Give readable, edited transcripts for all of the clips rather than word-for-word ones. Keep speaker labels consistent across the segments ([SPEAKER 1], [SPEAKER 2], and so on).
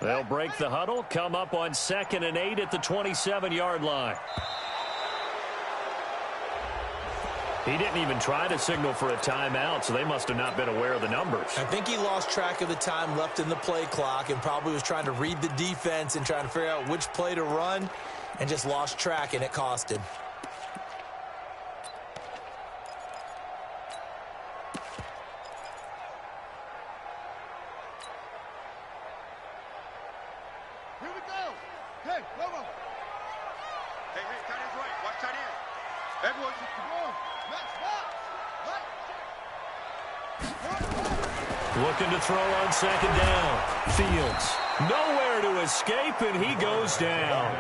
[SPEAKER 1] They'll break the huddle, come up on 2nd and 8 at the 27-yard line. He didn't even try to signal for a timeout, so they must have not been aware of the numbers.
[SPEAKER 2] I think he lost track of the time left in the play clock and probably was trying to read the defense and trying to figure out which play to run and just lost track, and it cost him.
[SPEAKER 3] Here we go. Hey, come on. Hey, tight end's right. Watch tight end. Everyone, come on.
[SPEAKER 1] Looking to throw on 2nd down. Fields nowhere to escape, and he goes down.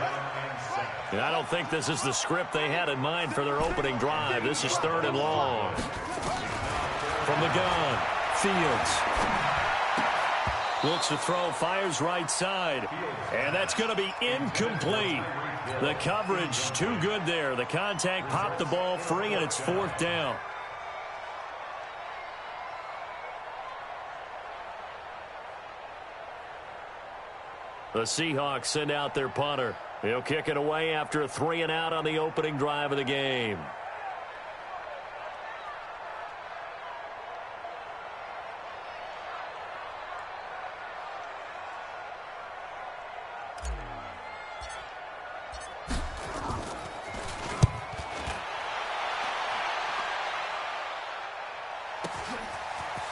[SPEAKER 1] And I don't think this is the script they had in mind for their opening drive. This is 3rd and long. From the gun, Fields looks to throw, fires right side, and that's going to be incomplete. The coverage too good there. The contact popped the ball free, and it's 4th down. The Seahawks send out their punter. He'll kick it away after a 3-and-out on the opening drive of the game.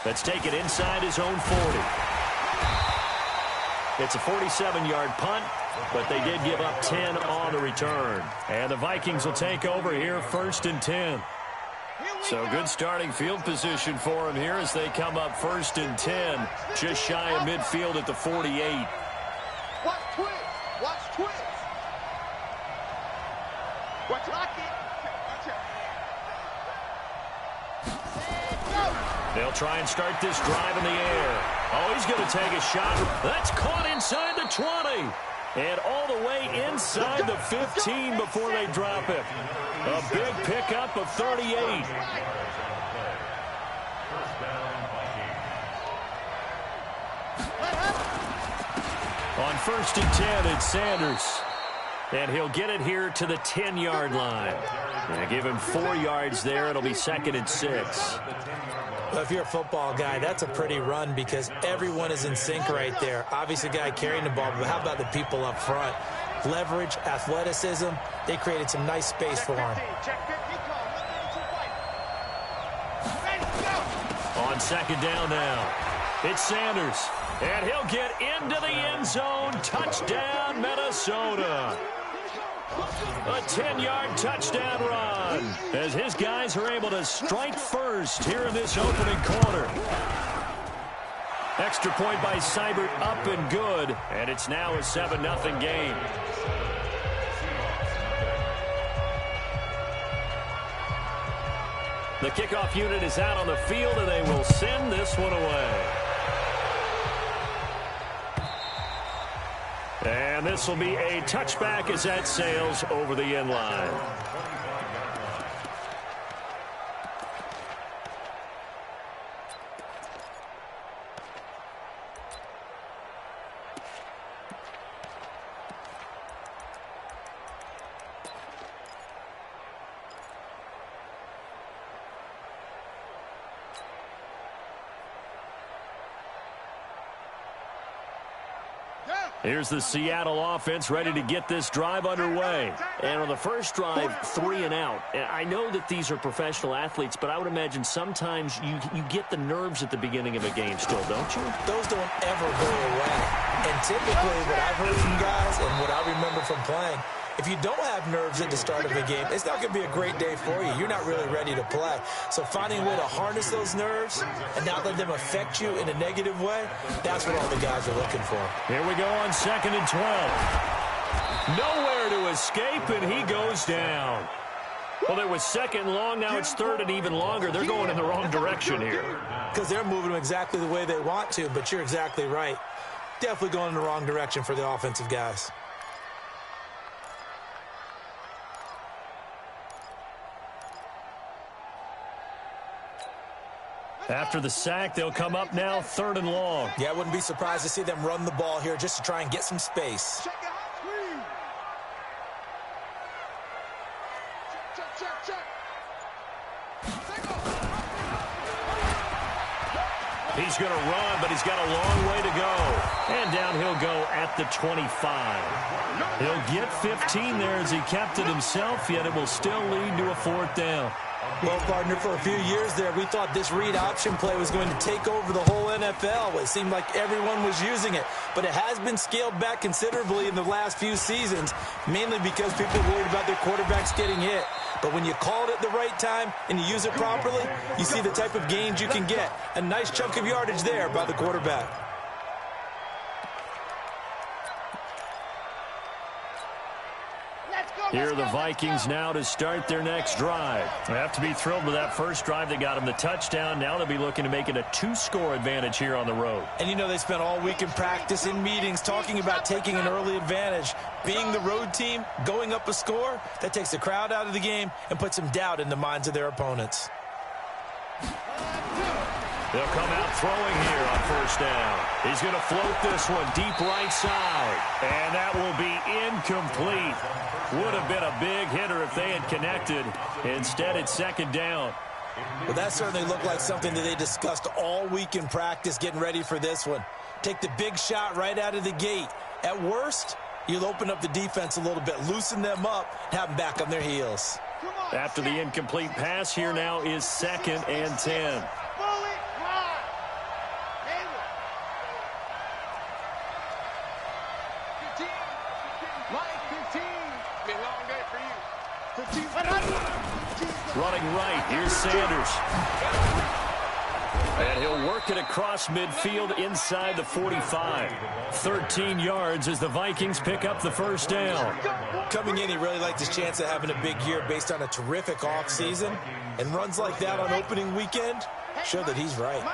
[SPEAKER 1] Let's take it inside his own 40. It's a 47-yard punt, but they did give up 10 on the return. And the Vikings will take over here 1st and 10. So good starting field position for them here as they come up 1st and 10, just shy of midfield at the 48.
[SPEAKER 3] Watch twins. Watch twins. Watch lock it. Watch it.
[SPEAKER 1] They'll try and start this drive in the air. Oh, he's going to take a shot. That's caught inside the 20. And all the way inside the 15 before they drop it. A big pickup of 38. On 1st and 10, it's Sanders. And he'll get it here to the 10-yard line. And give him 4 yards there. It'll be 2nd and 6.
[SPEAKER 2] Well, if you're a football guy, that's a pretty run because everyone is in sync right there. Obviously, the guy carrying the ball, but how about the people up front? Leverage, athleticism, they created some nice space for him.
[SPEAKER 1] On 2nd down now, it's Sanders. And he'll get into the end zone. Touchdown, Minnesota. A 10-yard touchdown run as his guys are able to strike first here in this opening quarter. Extra point by Seibert up and good, and it's now a 7-0 game. The kickoff unit is out on the field, and they will send this one away. And this will be a touchback as that sails over the end line. Here's the Seattle offense ready to get this drive underway. And on the first drive, 3 and out. I know that these are professional athletes, but I would imagine sometimes you get the nerves at the beginning of a game still, don't you?
[SPEAKER 2] Those don't ever go away. And typically what I've heard from guys and what I remember from playing, if you don't have nerves at the start of a game, it's not going to be a great day for you. You're not really ready to play. So finding a way to harness those nerves and not let them affect you in a negative way, that's what all the guys are looking for.
[SPEAKER 1] Here we go on 2nd and 12. Nowhere to escape, and he goes down. Well, it was 2nd long. Now it's 3rd and even longer. They're going in the wrong direction here.
[SPEAKER 2] Because they're moving them exactly the way they want to, but you're exactly right. Definitely going in the wrong direction for the offensive guys.
[SPEAKER 1] After the sack, they'll come up now 3rd and long.
[SPEAKER 2] Yeah, I wouldn't be surprised to see them run the ball here just to try and get some space.
[SPEAKER 3] Check it out, screen. Check.
[SPEAKER 1] He's going to run, but he's got a long way to go. And down he'll go at the 25. He'll get 15 there as he kept it himself, yet it will still lead to a 4th down.
[SPEAKER 2] Well, partner, for a few years there, we thought this read option play was going to take over the whole NFL. It seemed like everyone was using it, but it has been scaled back considerably in the last few seasons, mainly because people are worried about their quarterbacks getting hit. But when you call it at the right time and you use it properly, you see the type of gains you can get. A nice chunk of yardage there by the quarterback.
[SPEAKER 1] Here are the Vikings now to start their next drive. They have to be thrilled with that first drive that got them the touchdown. Now they'll be looking to make it a 2-score advantage here on the road.
[SPEAKER 2] And you know they spent all week in practice, in meetings, talking about taking an early advantage. Being the road team, going up a score, that takes the crowd out of the game and puts some doubt in the minds of their opponents.
[SPEAKER 1] They'll come out throwing here on 1st down. He's going to float this one deep right side. And that will be incomplete. Would have been a big hitter if they had connected. Instead, it's 2nd down.
[SPEAKER 2] Well, that certainly looked like something that they discussed all week in practice, getting ready for this one. Take the big shot right out of the gate. At worst, you'll open up the defense a little bit, loosen them up, and have them back on their heels.
[SPEAKER 1] After the incomplete pass, here now is 2nd and 10. Running right, here's Sanders. And he'll work it across midfield inside the 45. 13 yards as the Vikings pick up the 1st down.
[SPEAKER 2] Coming in, he really liked his chance of having a big year based on a terrific offseason. And runs like that on opening weekend show that he's right.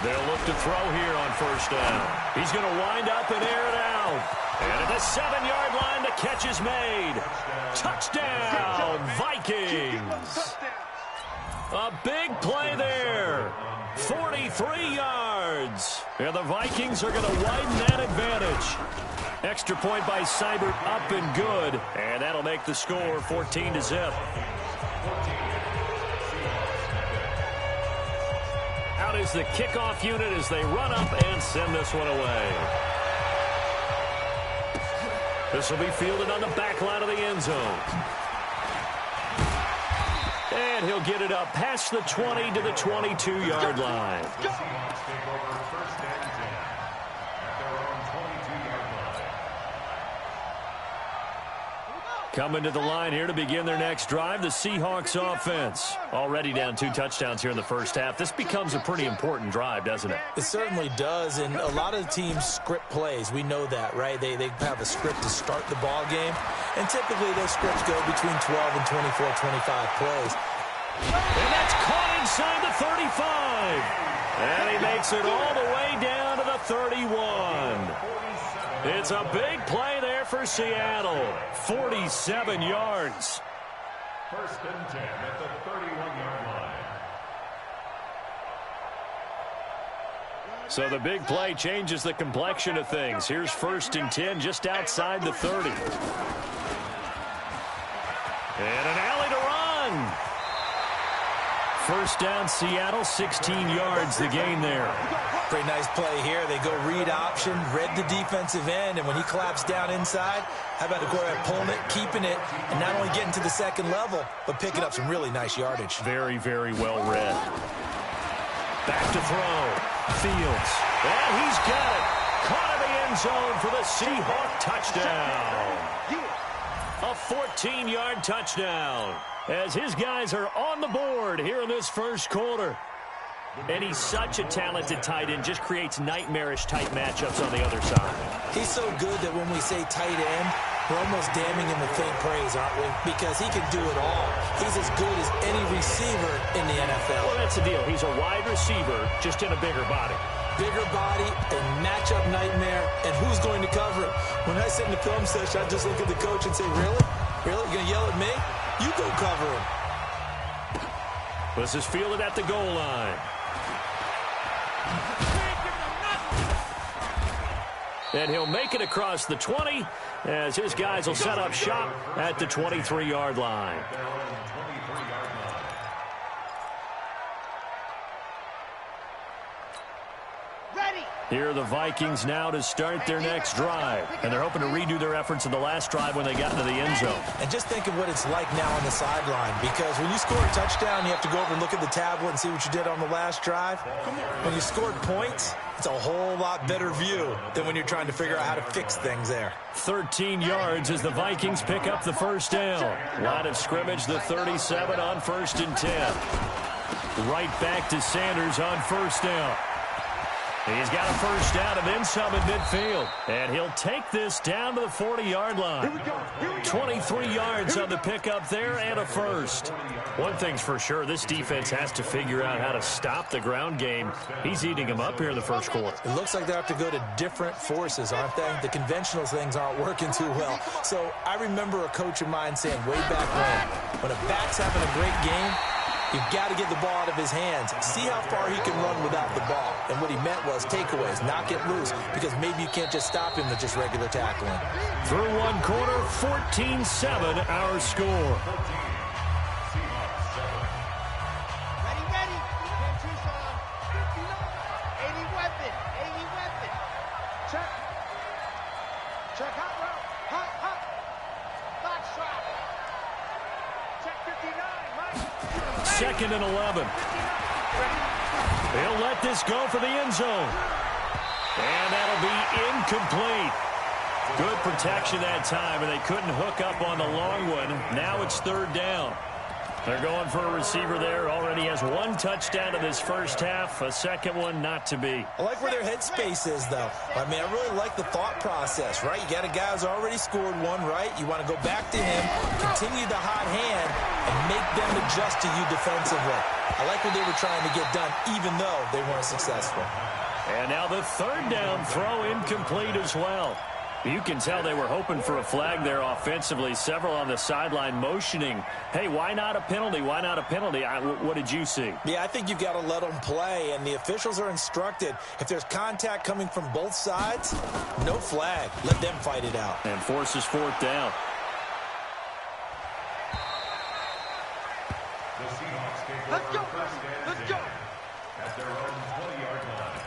[SPEAKER 1] They'll look to throw here on 1st down. He's going to wind up and air it out. And at the 7-yard line, the catch is made. Touchdown, Vikings. A big play there. 43 yards. And the Vikings are going to widen that advantage. Extra point by Seibert, up and good. And that'll make the score 14-0. Out is the kickoff unit as they run up and send this one away. This will be fielded on the back line of the end zone. And he'll get it up past the 20 to the 22-yard line. Coming to the line here to begin their next drive, the Seahawks offense. Already down 2 touchdowns here in the first half. This becomes a pretty important drive, doesn't it?
[SPEAKER 2] It certainly does, and a lot of the teams script plays. We know that, right? They have a script to start the ball game, and typically those scripts go between 12 and 24, 25 plays.
[SPEAKER 1] And that's caught inside the 35. And he makes it all the way down to the 31. It's a big play there for Seattle. 47 yards.
[SPEAKER 4] 1st and 10 at the 31-yard line.
[SPEAKER 1] So the big play changes the complexion of things. Here's 1st and 10 just outside the 30. And an alley to run. 1st down, Seattle, 16 yards the gain there.
[SPEAKER 2] Pretty nice play here. They go read option, read the defensive end, and when he collapsed down inside, how about the quarterback pulling it, keeping it, and not only getting to the 2nd level, but picking up some really nice yardage.
[SPEAKER 1] Very, very well read. Back to throw. Fields. And he's got it. Caught in the end zone for the Seahawk touchdown. A 14-yard touchdown as his guys are on the board here in this first quarter. And he's such a talented tight end, just creates nightmarish type matchups on the other side.
[SPEAKER 2] He's so good that when we say tight end, We're almost damning him with faint praise, aren't we? Because he can do it all. He's as good as any receiver in the NFL.
[SPEAKER 1] Well, that's the deal. He's a wide receiver, just in a bigger body.
[SPEAKER 2] Bigger body, a matchup nightmare, and who's going to cover him? When I sit in the film session, I just look at the coach and say, really? Really? You going to yell at me? You go cover him.
[SPEAKER 1] This is fielded at the goal line. And he'll make it across the 20 as his guys will set up shop at the 23-yard line. Here are the Vikings now to start their next drive. And they're hoping to redo their efforts in the last drive when they got into the end zone.
[SPEAKER 2] And just think of what it's like now on the sideline. Because when you score a touchdown, you have to go over and look at the tablet and see what you did on the last drive. When you scored points, it's a whole lot better view than when you're trying to figure out how to fix things there.
[SPEAKER 1] 13 yards as the Vikings pick up the first down. Line of scrimmage, the 37 on 1st and 10. Right back to Sanders on first down. He's got a first down and then some at midfield. And he'll take this down to the 40-yard line. 23 yards on the pickup there and a first. One thing's for sure, this defense has to figure out how to stop the ground game. He's eating them up here in the first quarter.
[SPEAKER 2] It looks like they have to go to different forces, aren't they? The conventional things aren't working too well. So I remember a coach of mine saying way back when a back's having a great game, you've got to get the ball out of his hands. See how far he can run without the ball. And what he meant was takeaways, not get loose, because maybe you can't just stop him with just regular tackling.
[SPEAKER 1] Through one quarter, 14-7 our score.
[SPEAKER 3] Ready. 80 weapon. Check hot route. Hot. Box trap. Check 59, Mike.
[SPEAKER 1] 2nd and 11. They'll let this go for the end zone. And that'll be incomplete. Good protection that time, and they couldn't hook up on the long one. Now it's 3rd down. They're going for a receiver there. Already has 1 touchdown in this first half. A second one not to be.
[SPEAKER 2] I like where their headspace is, though. I mean, I really like the thought process, right? You got a guy who's already scored one, right? You want to go back to him, continue the hot hand, and make them adjust to you defensively. I like what they were trying to get done, even though they weren't successful.
[SPEAKER 1] And now the 3rd down throw incomplete as well. You can tell they were hoping for a flag there offensively. Several on the sideline motioning, hey, why not a penalty? Why not a penalty? What did you see?
[SPEAKER 2] Yeah, I think you've got to let them play, and the officials are instructed. If there's contact coming from both sides, no flag. Let them fight it out.
[SPEAKER 1] And forces 4th down.
[SPEAKER 3] Let's go.
[SPEAKER 4] At their own 20-yard line.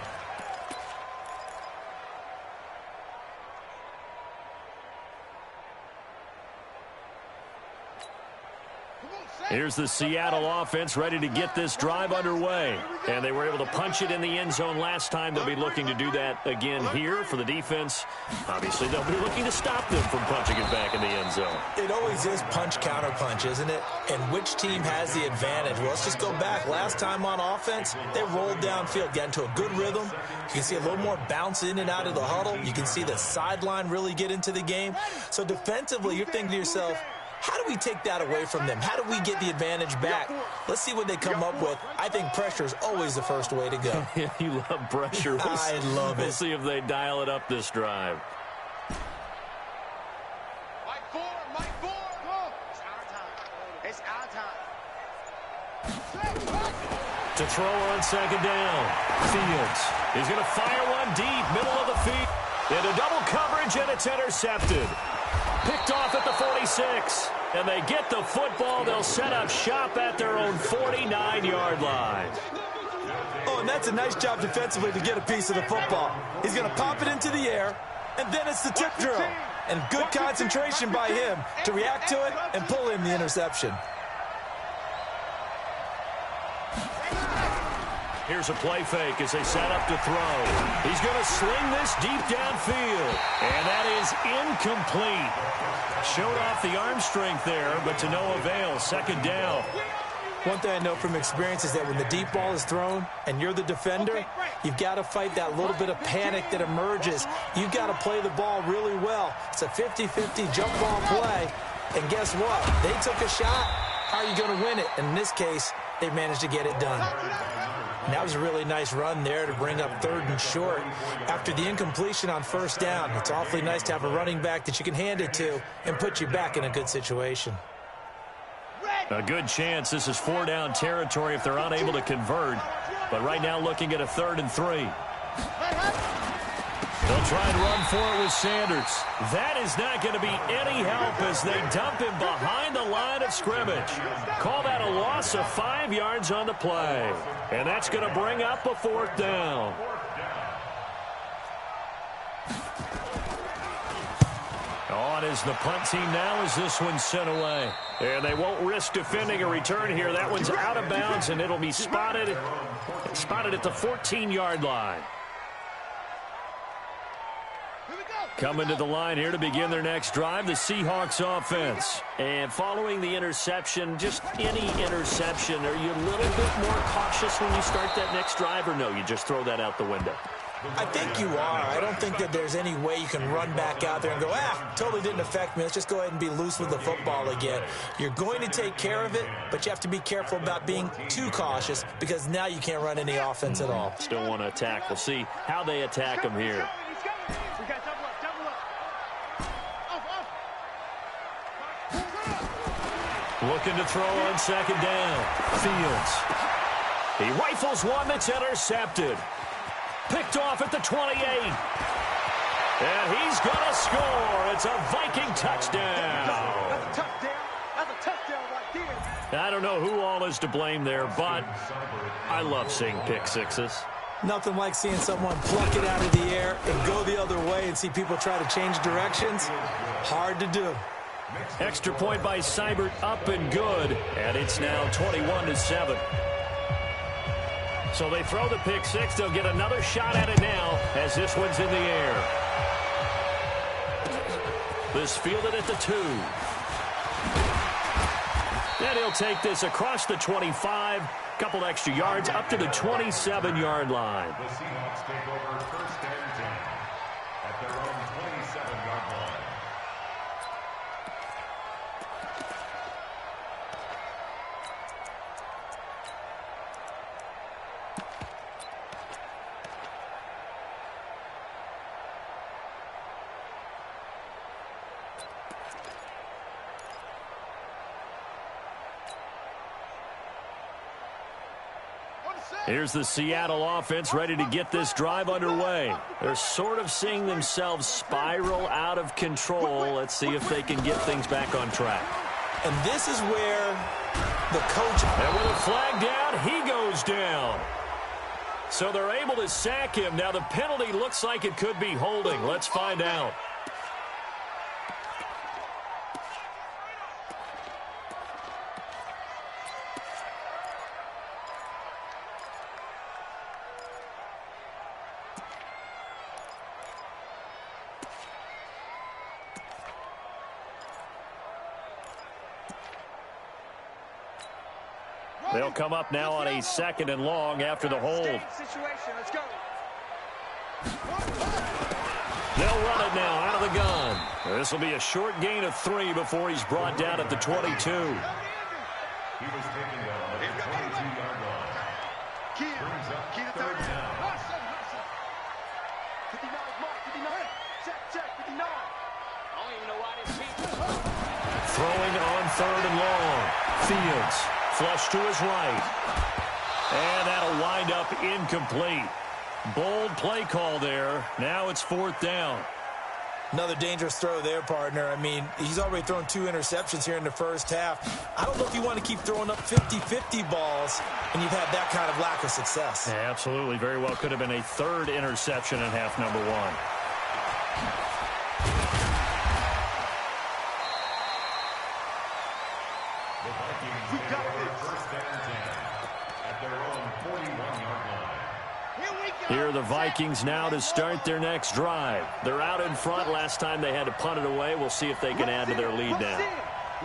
[SPEAKER 1] Here's the Seattle offense ready to get this drive underway. And they were able to punch it in the end zone last time. They'll be looking to do that again here for the defense. Obviously, they'll be looking to stop them from punching it back in the end zone.
[SPEAKER 2] It always is punch-counter-punch, isn't it? And which team has the advantage? Well, let's just go back. Last time on offense, they rolled downfield, got into a good rhythm. You can see a little more bounce in and out of the huddle. You can see the sideline really get into the game. So defensively, you're thinking to yourself, how do we take that away from them? How do we get the advantage back? Let's see what they come up with. I think pressure is always the first way to go.
[SPEAKER 1] You love pressure.
[SPEAKER 2] I love it.
[SPEAKER 1] We'll see if they dial it up this drive.
[SPEAKER 3] Mike 4. Go. It's our time.
[SPEAKER 1] To throw on 2nd down. Fields. He's going to fire one deep, middle of the field. Into double coverage, and it's intercepted. Picked off at the 46. And they get the football. They'll set up shop at their own 49-yard line.
[SPEAKER 2] Oh, and that's a nice job defensively to get a piece of the football. He's going to pop it into the air, and then it's the tip drill. And good concentration by him to react to it and pull in the interception.
[SPEAKER 1] Here's a play fake as they set up to throw. He's going to sling this deep downfield. And that is incomplete. Showed off the arm strength there, but to no avail. 2nd down.
[SPEAKER 2] One thing I know from experience is that when the deep ball is thrown and you're the defender, you've got to fight that little bit of panic that emerges. You've got to play the ball really well. It's a 50-50 jump ball play. And guess what? They took a shot. How are you going to win it? And in this case, they managed to get it done. And that was a really nice run there to bring up 3rd and short. After the incompletion on 1st down, it's awfully nice to have a running back that you can hand it to and put you back in a good situation.
[SPEAKER 1] A good chance this is 4-down territory if they're unable to convert. But right now looking at a 3rd and 3. They'll try and run for it with Sanders. That is not going to be any help as they dump him behind the line of scrimmage. Call that a loss of 5 yards on the play. And that's going to bring up a 4th down. On is the punt team now as this one's sent away. And they won't risk defending a return here. That one's out of bounds, and it'll be spotted at the 14-yard line. Coming to the line here to begin their next drive, the Seahawks offense. And following the interception, just any interception, are you a little bit more cautious when you start that next drive, or no, you just throw that out the window?
[SPEAKER 2] I think you are. I don't think that there's any way you can run back out there and go, totally didn't affect me. Let's just go ahead and be loose with the football again. You're going to take care of it, but you have to be careful about being too cautious because now you can't run any offense at all.
[SPEAKER 1] Still want to attack. We'll see how they attack them here. Looking to throw on 2nd down. Fields. He rifles one that's intercepted. Picked off at the 28. And he's going to score. It's a Viking touchdown.
[SPEAKER 3] That's a touchdown. That's a touchdown right there.
[SPEAKER 1] I don't know who all is to blame there, but I love seeing pick sixes.
[SPEAKER 2] Nothing like seeing someone pluck it out of the air and go the other way and see people try to change directions. Hard to do.
[SPEAKER 1] Extra point by Seibert, up and good. And it's now 21-7. So they throw the pick six. They'll get another shot at it now as this one's in the air. This fielded at the 2. And he'll take this across the 25. Couple extra yards up to the 27-yard line.
[SPEAKER 4] The Seahawks take over 1st and 10 at their own 27-yard line.
[SPEAKER 1] Here's the Seattle offense ready to get this drive underway. They're sort of seeing themselves spiral out of control. Let's see if they can get things back on track.
[SPEAKER 2] And this is where the coach...
[SPEAKER 1] And with a flag down, he goes down. So they're able to sack him. Now the penalty looks like it could be holding. Let's find out. They'll come up now on a 2nd and long after the hold.
[SPEAKER 3] Let's go.
[SPEAKER 1] They'll run it now out of the gun. This will be a short gain of 3 before he's brought down at the 22.
[SPEAKER 4] He was taken down at the 22-yard line. Brings up 3rd down.
[SPEAKER 3] 59, mark, 59. Check, 59. I don't even know why this people.
[SPEAKER 1] Throwing on 3rd and long. Fields. Flush to his right. And that'll wind up incomplete. Bold play call there. Now it's 4th down.
[SPEAKER 2] Another dangerous throw there, partner. I mean, he's already thrown 2 interceptions here in the first half. I don't know if you want to keep throwing up 50-50 balls when you've had that kind of lack of success.
[SPEAKER 1] Yeah, absolutely. Very well could have been a 3rd interception in half number 1. Here are the Vikings now to start their next drive. They're out in front. Last time they had to punt it away. We'll see if they can add to their lead now.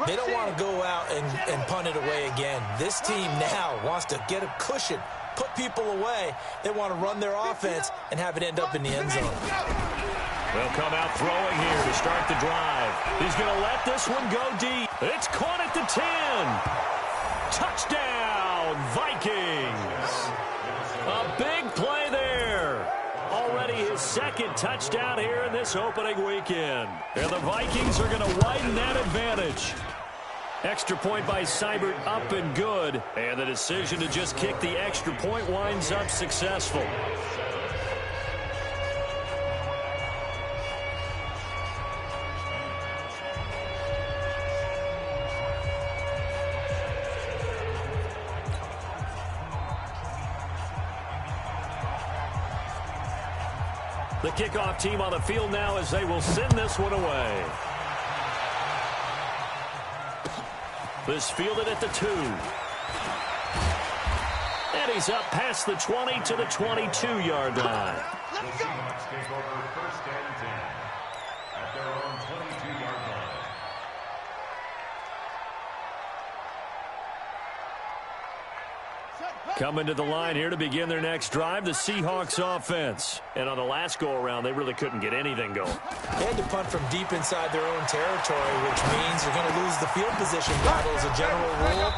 [SPEAKER 2] They don't want to go out and punt it away again. This team now wants to get a cushion, put people away. They want to run their offense and have it end up in the end zone.
[SPEAKER 1] They'll come out throwing here to start the drive. He's going to let this one go deep. It's caught at the 10. Touchdown, Vikings. A big play there. Already his second touchdown here in this opening weekend. And the Vikings are going to widen that advantage. Extra point by Seibert up and good. And the decision to just kick the extra point winds up successful. The kickoff team on the field now as they will send this one away. This fielded at the 2. And he's up past the 20 to the 22-yard line.
[SPEAKER 4] The Seahawks take over 1st and 10 at their own 22-yard line.
[SPEAKER 1] Coming to the line here to begin their next drive, the Seahawks offense. And on the last go-around, they really couldn't get anything going.
[SPEAKER 2] They had to punt from deep inside their own territory, which means you're going to lose the field position battle as a general rule.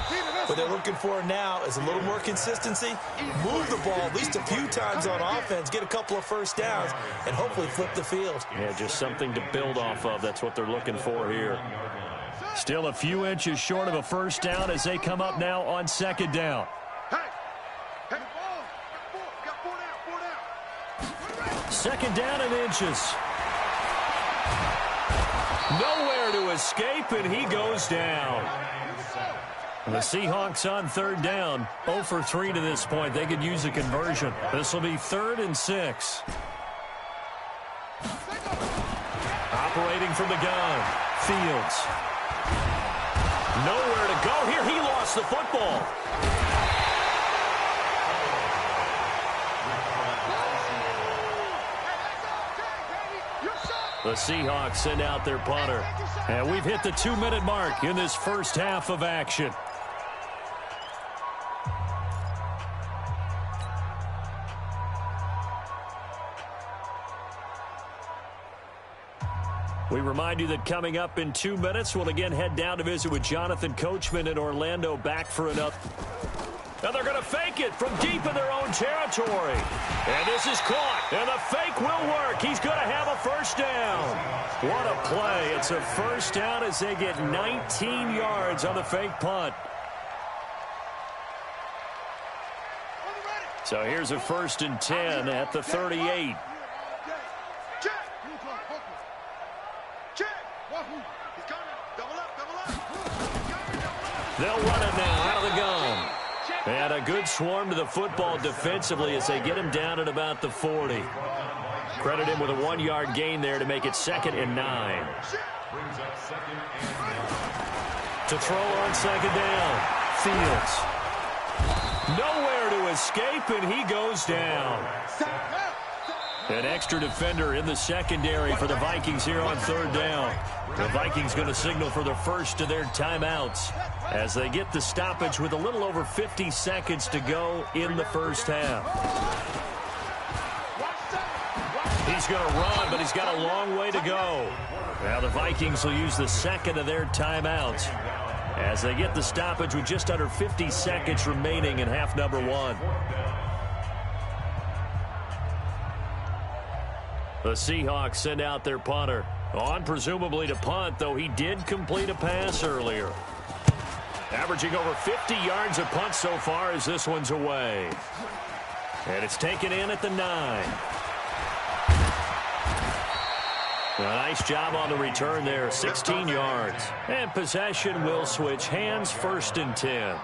[SPEAKER 2] What they're looking for now is a little more consistency, move the ball at least a few times on offense, get a couple of first downs, and hopefully flip the field.
[SPEAKER 1] Yeah, just something to build off of. That's what they're looking for here. Still a few inches short of a first down as they come up now on 2nd down. Second down and inches. Nowhere to escape, and he goes down. And the Seahawks on 3rd down, 0 for 3 to this point. They could use a conversion. This will be 3rd and 6. Operating from the gun, Fields. Nowhere to go here. He lost the football. The Seahawks send out their punter. And we've hit the 2-minute mark in this first half of action. We remind you that coming up in 2 minutes, we'll again head down to visit with Jonathan Coachman in Orlando, back for another. And they're going to fake it from deep in their own territory. And this is caught. And the fake will work. He's going to have a first down. What a play. It's a first down as they get 19 yards on the fake punt. So here's a 1st and 10 at the 38. They'll run it now out of the gun. And a good swarm to the football defensively as they get him down at about the 40. Credit him with a 1-yard gain there to make it 2nd and 9. To throw on 2nd down, Fields. Nowhere to escape, and he goes down. An extra defender in the secondary for the Vikings here on 3rd down. The Vikings going to signal for the first of their timeouts as they get the stoppage with a little over 50 seconds to go in the first half. He's going to run, but he's got a long way to go. Now the Vikings will use the second of their timeouts as they get the stoppage with just under 50 seconds remaining in half number 1. The Seahawks send out their punter. On presumably to punt, though he did complete a pass earlier. Averaging over 50 yards a punt so far as this one's away. And it's taken in at the 9. A nice job on the return there, 16 yards. And possession will switch hands, 1st and 10.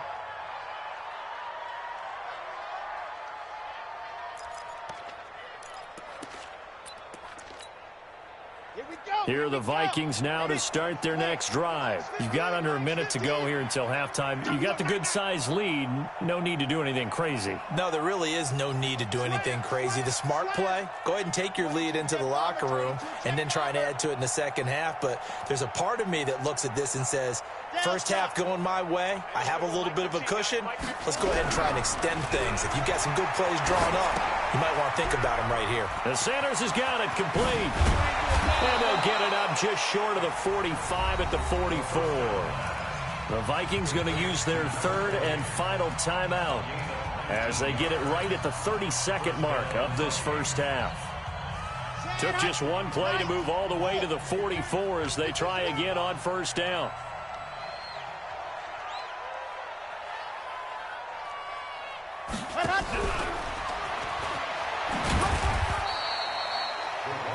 [SPEAKER 3] Here we go.
[SPEAKER 1] Here are the Vikings now to start their next drive. You've got under a minute to go here until halftime. You got the good-sized lead. No need to do anything crazy.
[SPEAKER 2] No, there really is no need to do anything crazy. The smart play, go ahead and take your lead into the locker room and then try and add to it in the second half. But there's a part of me that looks at this and says, first half going my way, I have a little bit of a cushion. Let's go ahead and try and extend things. If you've got some good plays drawn up, you might want to think about them right here.
[SPEAKER 1] And Sanders has got it complete. And they'll get it up just short of the 45 at the 44. The Vikings going to use their third and final timeout as they get it right at the 32nd mark of this first half. Took just one play to move all the way to the 44 as they try again on first down.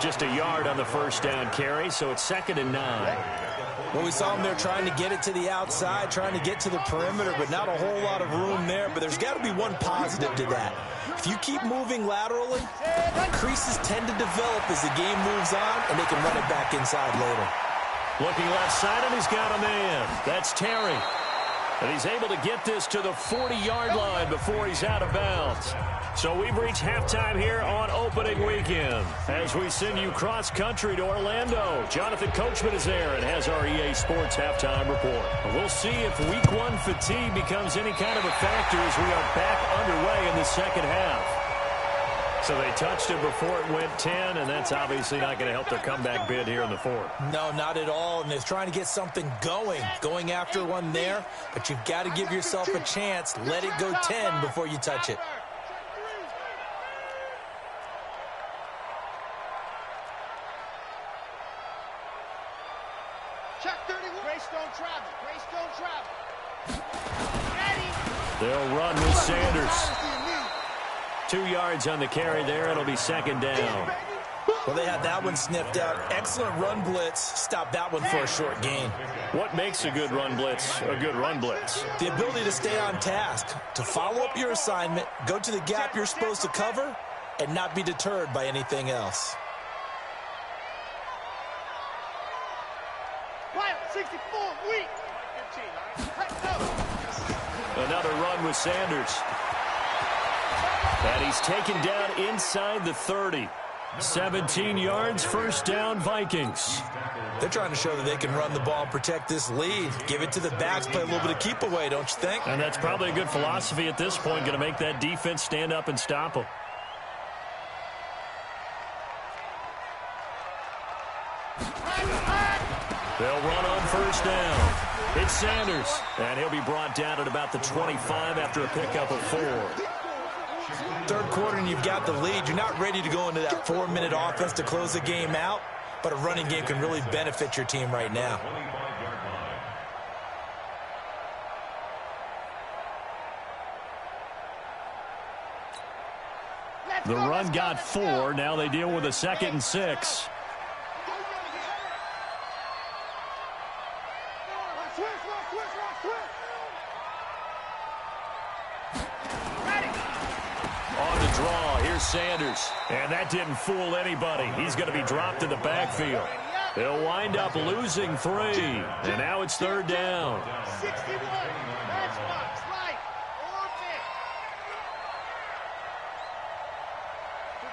[SPEAKER 1] Just a yard on the first down carry, so it's 2nd and 9.
[SPEAKER 2] Well, we saw them there trying to get it to the outside, trying to get to the perimeter, but not a whole lot of room there. But there's got to be one positive to that. If you keep moving laterally, creases tend to develop as the game moves on, and they can run it back inside later.
[SPEAKER 1] Looking left side, and he's got a man. That's Terry. And he's able to get this to the 40-yard line before he's out of bounds. So we've reached halftime here on opening weekend as we send you cross-country to Orlando. Jonathan Coachman is there and has our EA Sports halftime report. We'll see if Week 1 fatigue becomes any kind of a factor as we are back underway in the second half. So they touched it before it went 10, and that's obviously not going to help their comeback bid here in the fourth.
[SPEAKER 2] No, not at all, and they're trying to get something going after one there, but you've got to give yourself a chance. Let it go 10 before you touch it.
[SPEAKER 1] They'll run with Sanders. 2 yards on the carry there. It'll be 2nd down.
[SPEAKER 2] Well, they had that one sniffed out. Excellent run blitz. Stop that one for a short gain.
[SPEAKER 1] What makes a good run blitz a good run blitz?
[SPEAKER 2] The ability to stay on task, to follow up your assignment, go to the gap you're supposed to cover, and not be deterred by anything else.
[SPEAKER 3] 64, weak. 15,
[SPEAKER 1] Another run with Sanders. And he's taken down inside the 30. 17 yards, first down, Vikings.
[SPEAKER 2] They're trying to show that they can run the ball and protect this lead. Give it to the backs, play a little bit of keep away, don't you think?
[SPEAKER 1] And that's probably a good philosophy at this point, going to make that defense stand up and stop them. They'll run on first down. It's Sanders, and he'll be brought down at about the 25 after a pickup of 4.
[SPEAKER 2] Third quarter and you've got the lead. You're not ready to go into that 4-minute offense to close the game out, but a running game can really benefit your team right now.
[SPEAKER 1] The run got 4. Now they deal with a 2nd and 6. Sanders, and that didn't fool anybody. He's going to be dropped in the backfield. They'll wind up losing 3, and now it's 3rd down.
[SPEAKER 3] 61, matchbox, right, or fit.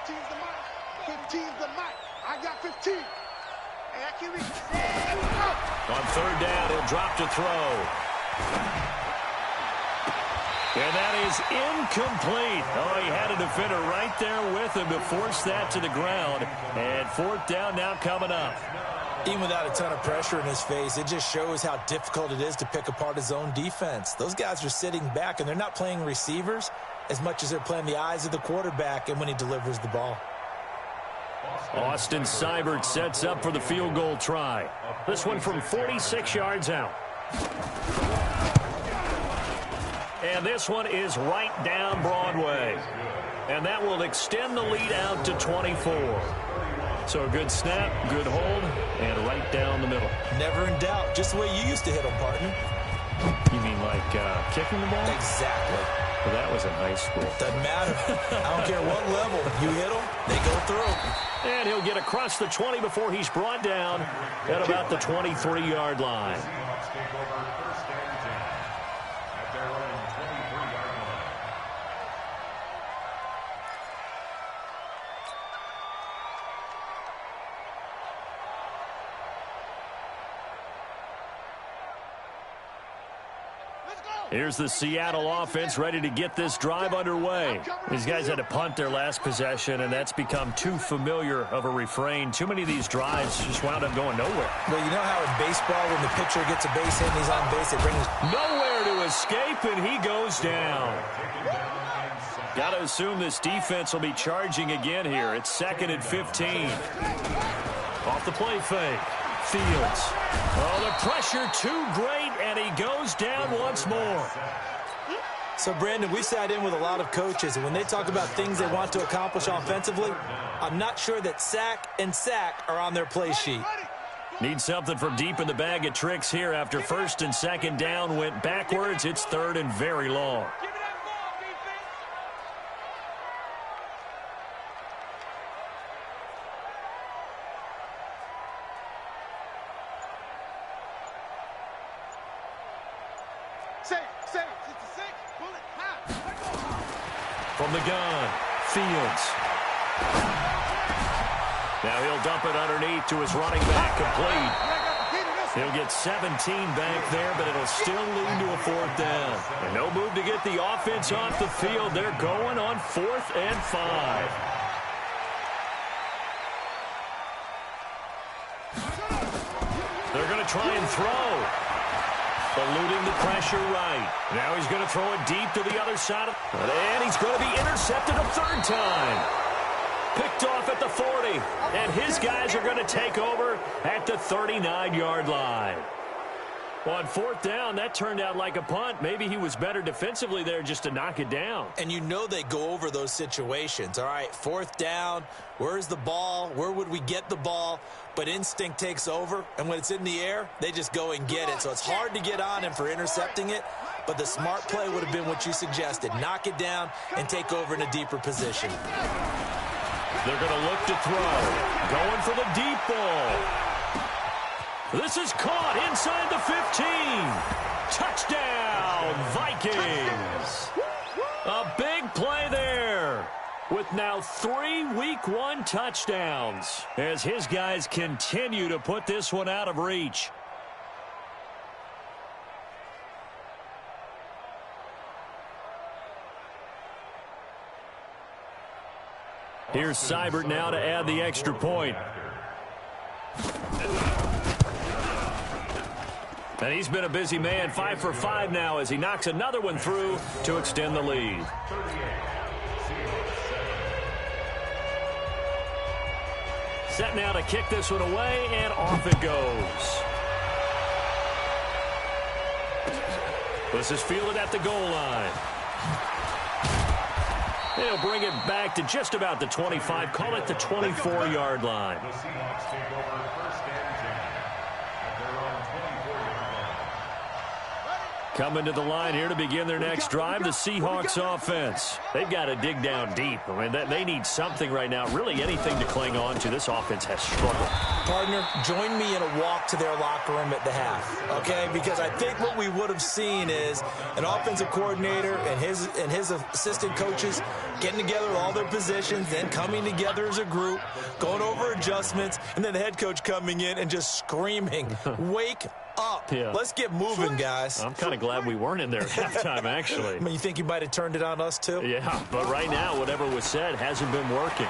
[SPEAKER 3] 15's the mic, 15's the mic. I got 15. Hey, I can reach.
[SPEAKER 1] On 3rd down, he'll drop to throw. And that is incomplete. Oh, he had a defender right there with him to force that to the ground. And 4th down now coming up.
[SPEAKER 2] Even without a ton of pressure in his face, it just shows how difficult it is to pick apart his own defense. Those guys are sitting back, and they're not playing receivers as much as they're playing the eyes of the quarterback and when he delivers the ball.
[SPEAKER 1] Austin Seibert sets up for the field goal try. This one from 46 yards out. And this one is right down Broadway. And that will extend the lead out to 24. So a good snap, good hold, and right down the middle.
[SPEAKER 2] Never in doubt. Just the way you used to hit them, partner.
[SPEAKER 1] You mean like kicking the ball?
[SPEAKER 2] Exactly.
[SPEAKER 1] Well, that was in high school.
[SPEAKER 2] Doesn't matter. I don't care what level. You hit them, they go through.
[SPEAKER 1] And he'll get across the 20 before he's brought down at about the 23-yard line.
[SPEAKER 4] Seahawks take over first and 10 at their own 23-yard line.
[SPEAKER 1] Here's the Seattle offense ready to get this drive underway. These guys had to punt their last possession, and that's become too familiar of a refrain. Too many of these drives just wound up going nowhere.
[SPEAKER 2] Well, you know how in baseball when the pitcher gets a base hit and he's on base, it brings
[SPEAKER 1] nowhere to escape, and he goes down. Got to assume this defense will be charging again here. It's 2nd and 15. Off the play fake. Fields. Oh, the pressure too great, and he goes down once more.
[SPEAKER 2] So, Brandon, we sat in with a lot of coaches, and when they talk about things they want to accomplish offensively, I'm not sure that sack and sack are on their play sheet.
[SPEAKER 1] Need something from deep in the bag of tricks here after 1st and 2nd down went backwards. It's 3rd and very long. From the gun, Fields. Now he'll dump it underneath to his running back, complete. He'll get 17 back there, but it'll still lead to a 4th down. And no move to get the offense off the field. They're going on 4th and 5. They're going to try and throw. Eluding the pressure right. Now he's going to throw it deep to the other side. And he's going to be intercepted a 3rd time. Picked off at the 40. And his guys are going to take over at the 39-yard line. On 4th down, that turned out like a punt. Maybe he was better defensively there just to knock it down.
[SPEAKER 2] And you know they go over those situations. All right, 4th down, where's the ball? Where would we get the ball? But instinct takes over, and when it's in the air, they just go and get it. So it's hard to get on him for intercepting it, but the smart play would have been what you suggested. Knock it down and take over in a deeper position.
[SPEAKER 1] They're going to look to throw. Going for the deep ball. This is caught inside the 15. Touchdown, Vikings. A big play there with now 3 Week 1 touchdowns as his guys continue to put this one out of reach. Here's Seibert now to add the extra point. And he's been a busy man, 5 for 5 now as he knocks another one through to extend the lead. Set now to kick this one away, and off it goes. This is fielded at the goal line. They'll bring it back to just about the 25, call it the 24-yard line.
[SPEAKER 4] The Seahawks take over first and 10 at their own 24-yard line.
[SPEAKER 1] Coming to the line here to begin their next drive, the Seahawks offense. They've got to dig down deep. I mean, they need something right now, really anything to cling on to. This offense has struggled.
[SPEAKER 2] Partner, join me in a walk to their locker room at the half, okay? Because I think what we would have seen is an offensive coordinator and his assistant coaches getting together all their positions, then coming together as a group, going over adjustments, and then the head coach coming in and just screaming, wake up.
[SPEAKER 1] Yeah.
[SPEAKER 2] Let's get moving, guys.
[SPEAKER 1] I'm kind of glad we weren't in there at halftime, actually.
[SPEAKER 2] I mean, you think you might have turned it on us, too?
[SPEAKER 1] Yeah, but right now, whatever was said hasn't been working.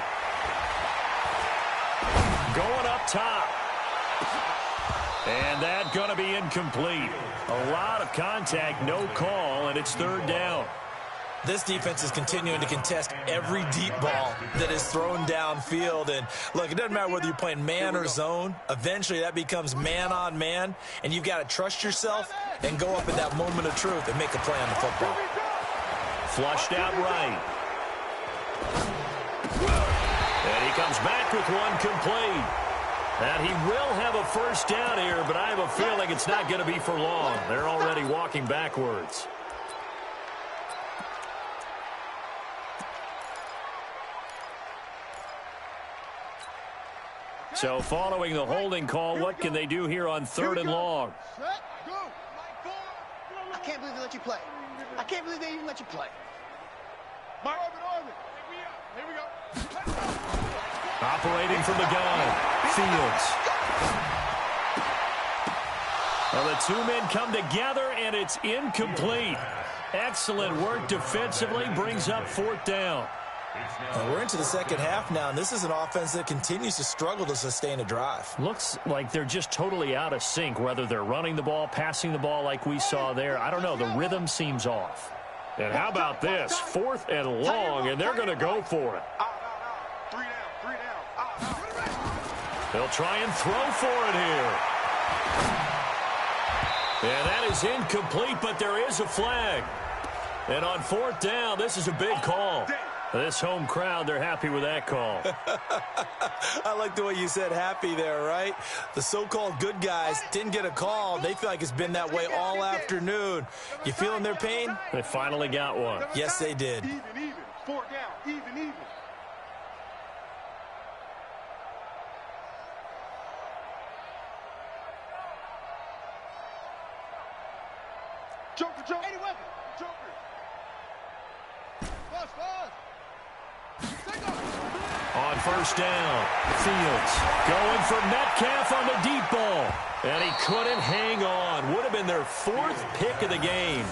[SPEAKER 1] Going up top. And that's going to be incomplete. A lot of contact, no call, and it's 3rd down.
[SPEAKER 2] This defense is continuing to contest every deep ball that is thrown downfield. And, look, it doesn't matter whether you're playing man or zone. Eventually, that becomes man on man, and you've got to trust yourself and go up in that moment of truth and make a play on the football.
[SPEAKER 1] Flushed out right. And he comes back with one complete. And he will have a first down here, but I have a feeling it's not going to be for long. They're already walking backwards. So following the holding call, what can they do here on 3rd and long?
[SPEAKER 3] Set, go.
[SPEAKER 5] I can't believe they let you play. I can't believe they even let you play.
[SPEAKER 3] Orbit. Here we go.
[SPEAKER 1] Operating from the gun, Fields. Well, the two men come together, and it's incomplete. Excellent work defensively, brings up 4th down.
[SPEAKER 2] We're into the second half now, and this is an offense that continues to struggle to sustain a drive.
[SPEAKER 1] Looks like they're just totally out of sync, whether they're running the ball, passing the ball like we saw there. I don't know. The rhythm seems off. And how about this? 4th and long, and they're going to go for it.
[SPEAKER 3] Three down.
[SPEAKER 1] They'll try and throw for it here. And that is incomplete, but there is a flag. And on 4th down, this is a big call. This home crowd, they're happy with that call.
[SPEAKER 2] I like the way you said happy there, right? The so-called good guys didn't get a call. They feel like it's been that way all afternoon. You feeling their pain?
[SPEAKER 1] They finally got one.
[SPEAKER 2] Yes, they did.
[SPEAKER 3] Even. 4 down. Even. Joker. 80 weapon. Joker. Fast.
[SPEAKER 1] On 1st down, Fields going for Metcalf on the deep ball. And he couldn't hang on. Would have been their 4th pick of the game.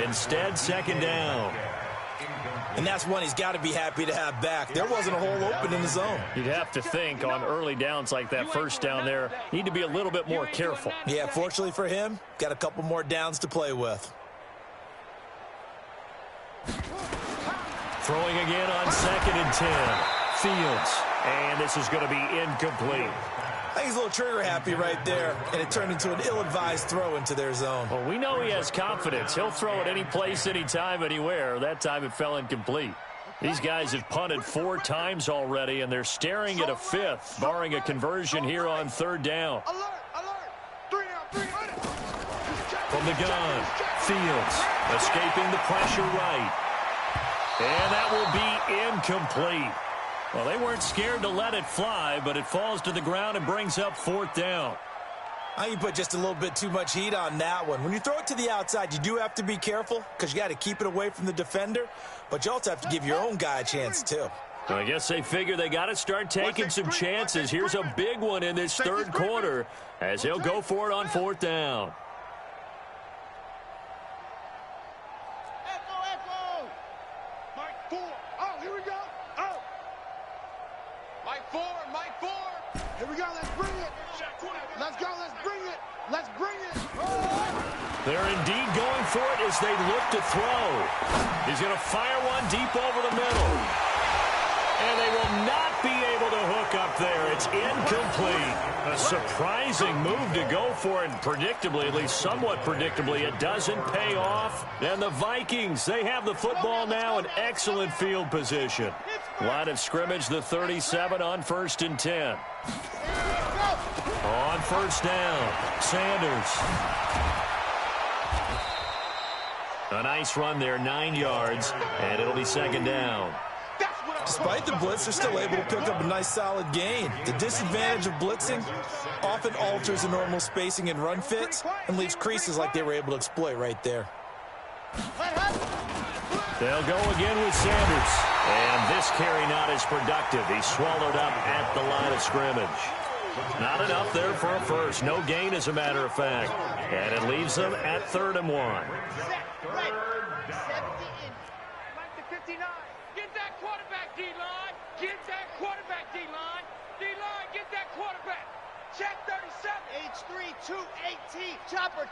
[SPEAKER 1] Instead, 2nd down.
[SPEAKER 2] And that's one he's got to be happy to have back. There wasn't a hole open in the zone.
[SPEAKER 1] You'd have to think on early downs like that 1st down there, need to be a little bit more careful.
[SPEAKER 2] Yeah, fortunately for him, got a couple more downs to play with.
[SPEAKER 1] Throwing again on 2nd and 10. Fields. And this is going to be incomplete.
[SPEAKER 2] I think he's a little trigger happy right there, and it turned into an ill-advised throw into their zone.
[SPEAKER 1] Well, we know he has confidence. He'll throw it any place, anytime, anywhere. That time it fell incomplete. These guys have punted 4 times already, and they're staring at a 5th, barring a conversion here on 3rd down.
[SPEAKER 3] Alert. 3 down.
[SPEAKER 1] From the gun, Fields escaping the pressure right. And that will be incomplete. Well, they weren't scared to let it fly, but it falls to the ground and brings up 4th down.
[SPEAKER 2] I think you put just a little bit too much heat on that one. When you throw it to the outside, you do have to be careful because you got to keep it away from the defender, but you also have to give your own guy a chance too.
[SPEAKER 1] I guess they figure they got to start taking some chances. Here's a big one in this 3rd quarter as he'll go for it on 4th down.
[SPEAKER 3] Mike 4. Oh, here we go. Oh. Mike 4. Here we go. Let's bring it. Let's go. Let's bring it. Oh.
[SPEAKER 1] They're indeed going for it as they look to throw. He's going to fire one deep over the middle. And they will not be able to hook up there. It's incomplete. A surprising move to go for it. Predictably, at least somewhat predictably, it doesn't pay off. And the Vikings, they have the football now in excellent field position. Line of scrimmage, the 37 on 1st and 10. On 1st down, Sanders. A nice run there, 9 yards, and it'll be 2nd down.
[SPEAKER 2] Despite the blitz, they're still able to pick up a nice solid gain. The disadvantage of blitzing often alters the normal spacing and run fits and leaves creases like they were able to exploit right there.
[SPEAKER 1] They'll go again with Sanders. And this carry not as productive. He's swallowed up at the line of scrimmage. Not enough there for a first. No gain, as a matter of fact. And it leaves them at 3rd and 1.
[SPEAKER 5] Right. 59.
[SPEAKER 6] Get that quarterback, D-line. Get that quarterback, D-line. D-line, get that quarterback. Check 37.
[SPEAKER 5] H3, 218. Chopper.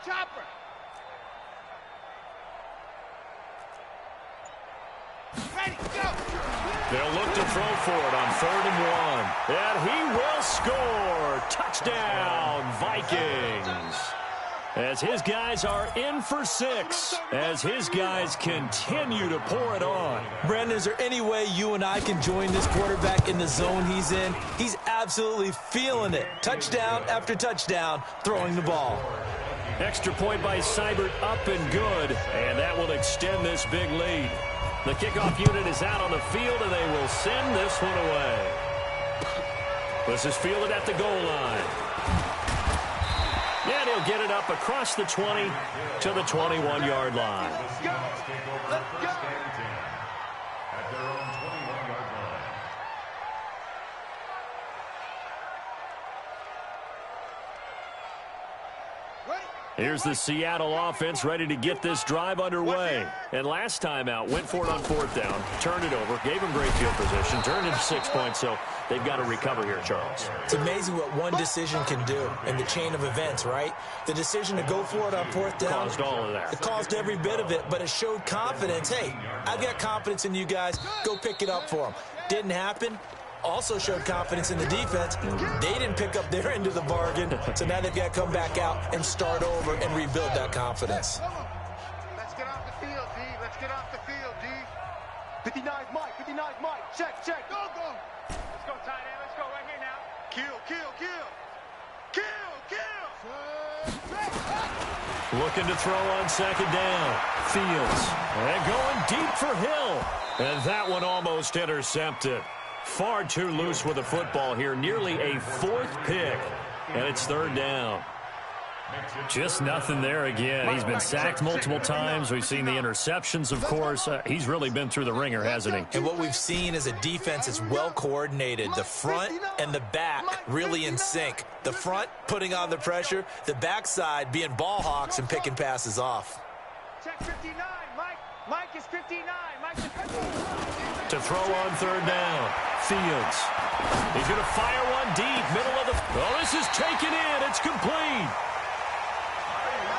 [SPEAKER 5] Ready, go.
[SPEAKER 1] They'll look to throw for it on 3rd and 1. And he will score. Touchdown, Vikings. As his guys are in for 6, as his guys continue to pour it on.
[SPEAKER 2] Brandon, is there any way you and I can join this quarterback in the zone he's in? He's absolutely feeling it. Touchdown after touchdown, throwing the ball.
[SPEAKER 1] Extra point by Seibert, up and good, and that will extend this big lead. The kickoff unit is out on the field, and they will send this one away. This is fielded at the goal line. And he'll get it up across the 20 to the 21-yard line.
[SPEAKER 4] Let's go. First and 10 at their own 21-yard line.
[SPEAKER 1] Here's the Seattle offense ready to get this drive underway. And last time out, went for it on 4th down, turned it over, gave them great field position, turned into 6 points, so they've got to recover here, Charles.
[SPEAKER 2] It's amazing what one decision can do in the chain of events, right? The decision to go for it on 4th down.
[SPEAKER 1] Caused all of that.
[SPEAKER 2] It caused every bit of it, but it showed confidence. Hey, I've got confidence in you guys. Go pick it up for them. Didn't happen. Also showed confidence in the defense. They didn't pick up their end of the bargain, so now they've got to come back out and start over and rebuild that confidence.
[SPEAKER 3] Let's get off the field, D. Let's get off the field, D. 59 Mike, 59 Mike. Check. Go.
[SPEAKER 6] Let's go, tight end. Let's go right here now.
[SPEAKER 3] Kill.
[SPEAKER 1] Looking to throw on 2nd down. Fields. And going deep for Hill. And that one almost intercepted. Far too loose with the football here. Nearly a 4th pick. And it's 3rd down. Just nothing there again. He's been sacked multiple times. We've seen the interceptions, of course. He's really been through the ringer, hasn't he?
[SPEAKER 2] And what we've seen is a defense that's well coordinated. The front and the back really in sync. The front putting on the pressure. The backside being ball hawks and picking passes off.
[SPEAKER 6] Check 59, Mike. Mike is 59. Mike is 59.
[SPEAKER 1] To throw on 3rd down. Fields. He's going to fire one deep. Middle of the... Oh, this is taken in. It's complete.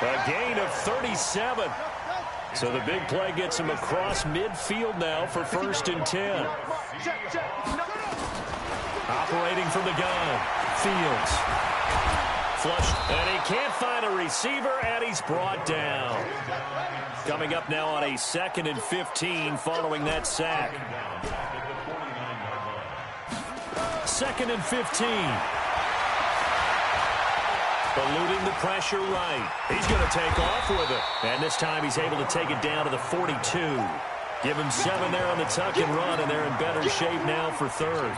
[SPEAKER 1] A gain of 37. So the big play gets him across midfield now for 1st and 10. Operating from the gun. Fields. Flushed. And he can't find a receiver, and he's brought down. Coming up now on a 2nd and 15 following that sack. 2nd and 15. Eluding the pressure right. He's going to take off with it. And this time he's able to take it down to the 42. Give him 7 there on the tuck and run, and they're in better shape now for 3rd.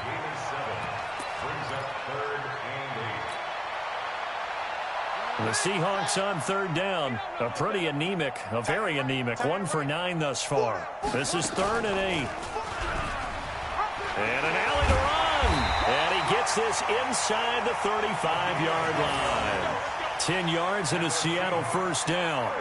[SPEAKER 1] The Seahawks on 3rd down. A pretty anemic, a very anemic. 1 for 9 thus far. This is 3rd and 8. And an alley to run. And he gets this inside the 35-yard line. 10 yards and a Seattle 1st down.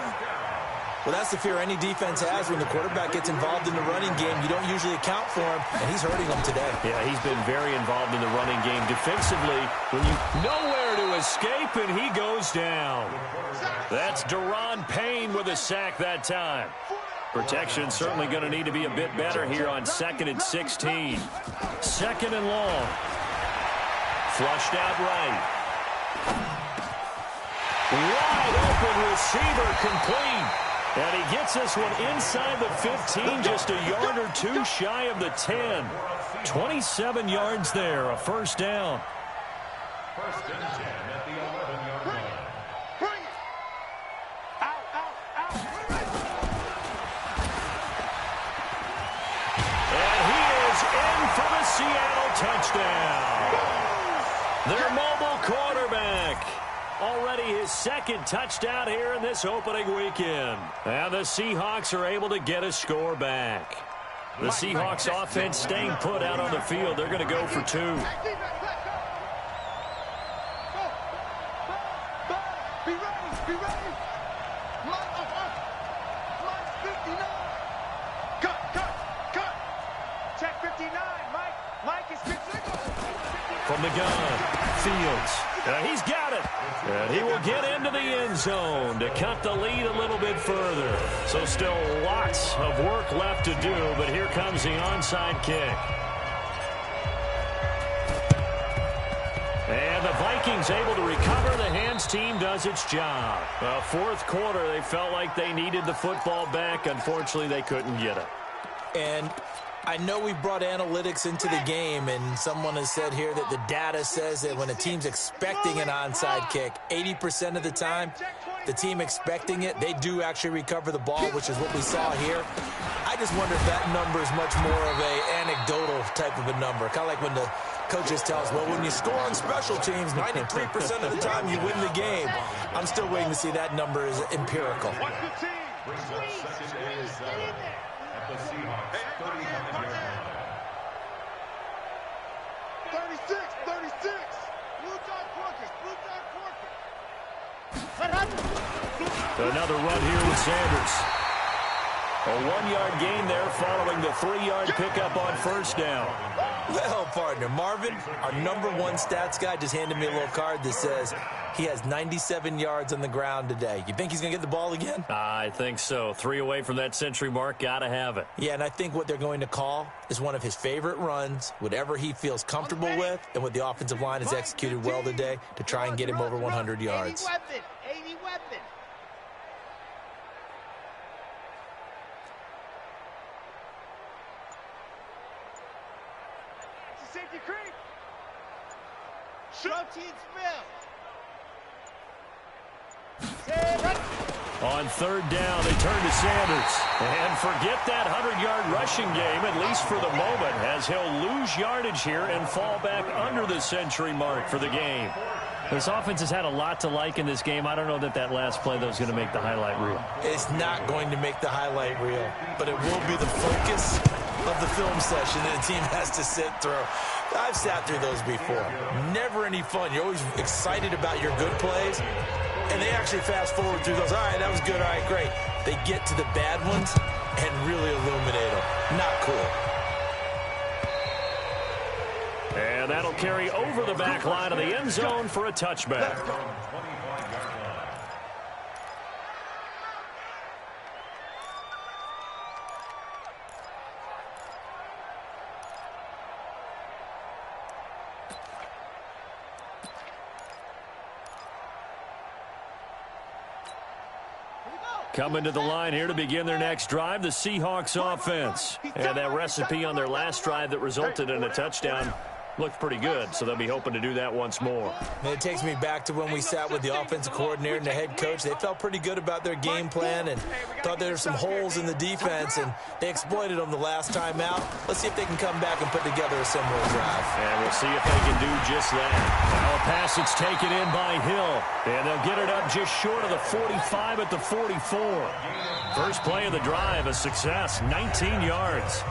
[SPEAKER 2] Well, that's the fear any defense has when the quarterback gets involved in the running game. You don't usually account for him, and he's hurting them today.
[SPEAKER 1] Yeah, he's been very involved in the running game defensively. When you nowhere to escape, and he goes down. That's Daron Payne with a sack that time. Protection certainly going to need to be a bit better here on 2nd and 16. 2nd and long. Flushed out right. Wide open receiver complete. And he gets this one inside the 15, just a yard or 2 shy of the 10. 27 yards there, a 1st down.
[SPEAKER 4] 1st and 10 at the 11-yard line.
[SPEAKER 3] Bring it. Out.
[SPEAKER 1] And he is in for the Seattle touchdown. Their mobile quarterback. Already his 2nd touchdown here in this opening weekend. And the Seahawks are able to get a score back. The Seahawks offense staying put out on the field. They're going to go for 2.
[SPEAKER 3] Be ready. Mike 59. Cut.
[SPEAKER 6] Check 59, Mike. Mike is 59.
[SPEAKER 1] From the gun, Fields. He's got it. And he will get into the end zone to cut the lead a little bit further. So still lots of work left to do, but here comes the onside kick. And the Vikings able to recover. The hands team does its job. 4th quarter, they felt like they needed the football back. Unfortunately, they couldn't get it.
[SPEAKER 2] And I know we brought analytics into the game, and someone has said here that the data says that when a team's expecting an onside kick, 80% of the time, the team expecting it, they do actually recover the ball, which is what we saw here. I just wonder if that number is much more of a anecdotal type of a number, kind of like when the Coaches tell us, well, when you score on special teams, 93% of the time you win the game. I'm still waiting to see that number is empirical.
[SPEAKER 4] Brings up second and 7 at the Seahawks 35-yard line.
[SPEAKER 3] 36, 36. Blue dot Corkers, blue dot Corkers.
[SPEAKER 1] Another run here with Sanders. A 1-yard gain there following the 3-yard pickup on first down.
[SPEAKER 2] Well, partner, Marvin, our #1 stats guy, just handed me a little card that says he has 97 yards on the ground today. You think he's going to get the ball again?
[SPEAKER 1] I think so. 3 away from that century mark. Got to have it.
[SPEAKER 2] Yeah, and I think what they're going to call is one of his favorite runs, whatever he feels comfortable with, and what the offensive line has executed well today to try and get him over 100 yards.
[SPEAKER 5] 80 weapon, 80 weapon.
[SPEAKER 6] Safety creep.
[SPEAKER 5] Protein spill.
[SPEAKER 1] On third down, they turn to Sanders. And forget that 100-yard rushing game, at least for the moment, as he'll lose yardage here and fall back under the century mark for the game.
[SPEAKER 7] This offense has had a lot to like in this game. I don't know that last play, though, is going to make the highlight reel.
[SPEAKER 2] It's not going to make the highlight reel, but it will be the focus of the film session that a team has to sit through. I've sat through those before. Never any fun. You're always excited about your good plays, and they actually fast forward through those. All right, that was good. All right, great. They get to the bad ones and really illuminate them. Not cool.
[SPEAKER 1] And that'll carry over the back line of the end zone for a touchback. Coming to the line here to begin their next drive, the Seahawks offense. And that recipe on their last drive that resulted in a touchdown looked pretty good, so they'll be hoping to do that once more.
[SPEAKER 2] And it takes me back to when we sat with the offensive coordinator and the head coach. They felt pretty good about their game plan and thought there were some holes in the defense, and they exploited them the last time out. Let's see if they can come back and put together a similar drive.
[SPEAKER 1] And we'll see if they can do just that. Now a pass that's taken in by Hill, and they'll get it up just short of the 45 at the 44. First play of the drive, a success, 19 yards.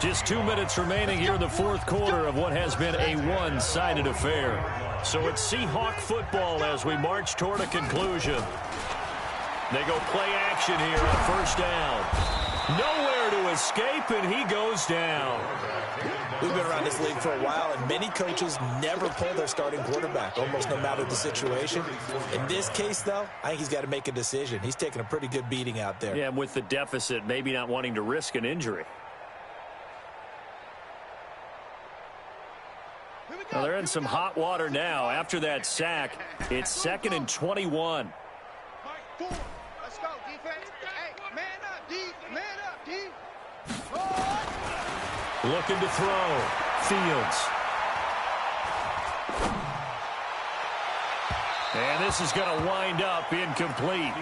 [SPEAKER 1] Just 2 minutes remaining here in the fourth quarter of what has been a one-sided affair. So it's Seahawk football as we march toward a conclusion. They go play action here on first down. Nowhere to escape, and he goes down.
[SPEAKER 2] We've been around this league for a while, and many coaches never pull their starting quarterback, almost no matter the situation. In this case, though, I think he's got to make a decision. He's taking a pretty good beating out there.
[SPEAKER 1] Yeah, and with the deficit, maybe not wanting to risk an injury. Well, they're in some hot water now. After that sack, it's 2nd and 21.
[SPEAKER 5] Let's go, defense. Hey, man up, D. Man up, D.
[SPEAKER 1] Looking to throw. Fields. And this is going to wind up incomplete.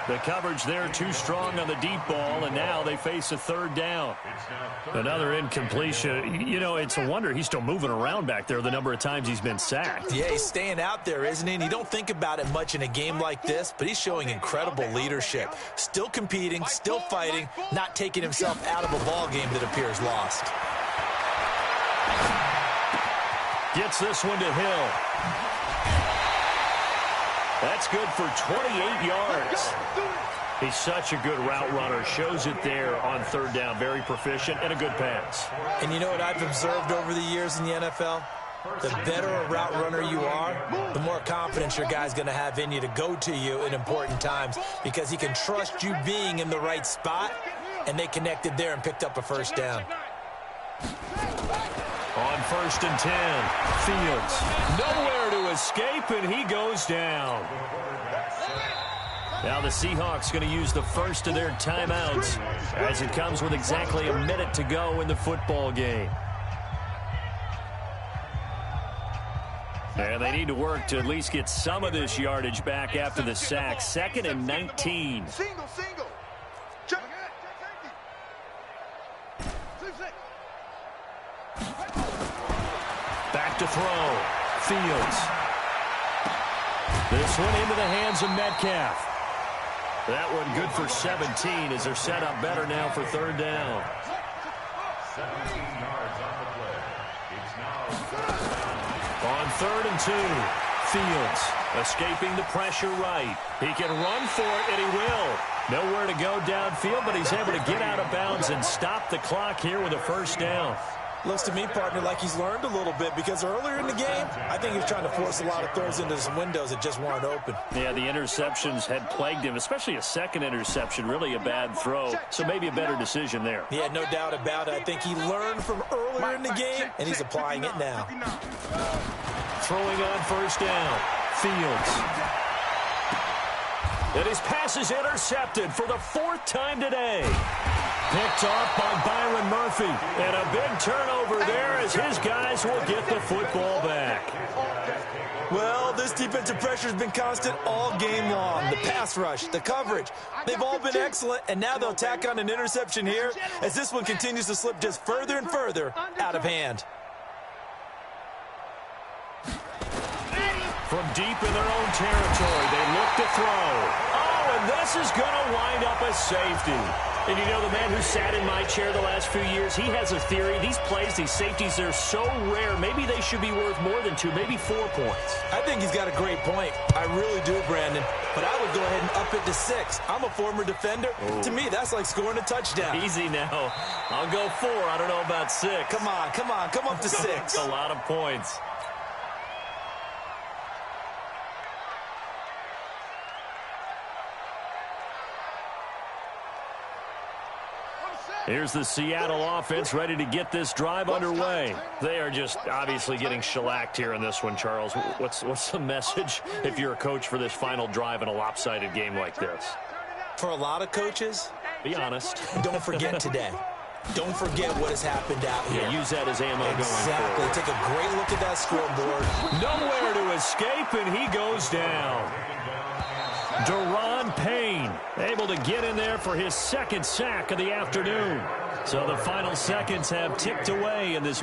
[SPEAKER 1] The coverage there too strong on the deep ball, and now they face a third down.
[SPEAKER 7] Another incompletion. You know, it's a wonder he's still moving around back there the number of times he's been sacked.
[SPEAKER 2] Yeah, he's staying out there, isn't he? And you don't think about it much in a game like this, but he's showing incredible leadership. Still competing, still fighting, not taking himself out of a ball game that appears lost.
[SPEAKER 1] Gets this one to Hill. That's good for 28 yards. He's such a good route runner. Shows it there on third down. Very proficient and a good pass.
[SPEAKER 2] And you know what I've observed over the years in the NFL? The better a route runner you are, the more confidence your guy's going to have in you to go to you in important times because he can trust you being in the right spot, and they connected there and picked up a first down.
[SPEAKER 1] On 1st and 10, Fields. Nowhere to escape, and he goes down. Now the Seahawks going to use the first of their timeouts as it comes with exactly a minute to go in the football game. And they need to work to at least get some of this yardage back after the sack. 2nd and 19.
[SPEAKER 3] Single. Check.
[SPEAKER 1] Back to throw. Fields. This one into the hands of Metcalf. That one good for 17 as they're set up better now for third down.
[SPEAKER 4] 17 yards on the play. It's now
[SPEAKER 1] On 3rd and 2, Fields escaping the pressure right. He can run for it, and he will. Nowhere to go downfield, but he's able to get out of bounds and stop the clock here with a first down.
[SPEAKER 2] Looks to me, partner, like he's learned a little bit because earlier in the game, I think he was trying to force a lot of throws into some windows that just weren't open.
[SPEAKER 7] Yeah, the interceptions had plagued him, especially a second interception, really a bad throw. So maybe a better decision there.
[SPEAKER 2] Yeah, no doubt about it. I think he learned from earlier in the game, and he's applying it now.
[SPEAKER 1] Throwing on first down, Fields. And his pass is intercepted for the 4th time today. Picked off by Byron Murphy. And a big turnover there as his guys will get the football back.
[SPEAKER 2] Well, this defensive pressure has been constant all game long. The pass rush, the coverage, they've all been excellent, and now they'll tack on an interception here as this one continues to slip just further and further out of hand.
[SPEAKER 1] From deep in their own territory, they look to throw. Oh, and this is going to wind up a safety. And you know, the man who sat in my chair the last few years, he has a theory. These plays, these safeties, they're so rare. Maybe they should be worth more than 2, maybe 4 points.
[SPEAKER 2] I think he's got a great point. I really do, Brandon. But I would go ahead and up it to 6. I'm a former defender. Ooh. To me, that's like scoring a touchdown.
[SPEAKER 1] Easy now. I'll go 4. I don't know about 6.
[SPEAKER 2] Come on. Come up to 6.
[SPEAKER 1] A lot of points. Here's the Seattle offense ready to get this drive underway. They are just obviously getting shellacked here in this one, Charles. What's the message if you're a coach for this final drive in a lopsided game like this?
[SPEAKER 2] For a lot of coaches,
[SPEAKER 1] be honest.
[SPEAKER 2] Don't forget today. Don't forget what has happened out here.
[SPEAKER 1] Yeah, use that as ammo going
[SPEAKER 2] Exactly.
[SPEAKER 1] forward.
[SPEAKER 2] Take a great look at that scoreboard.
[SPEAKER 1] Nowhere to escape, and he goes down. Daron Payne able to get in there for his 2nd sack of the afternoon. So the final seconds have ticked away in this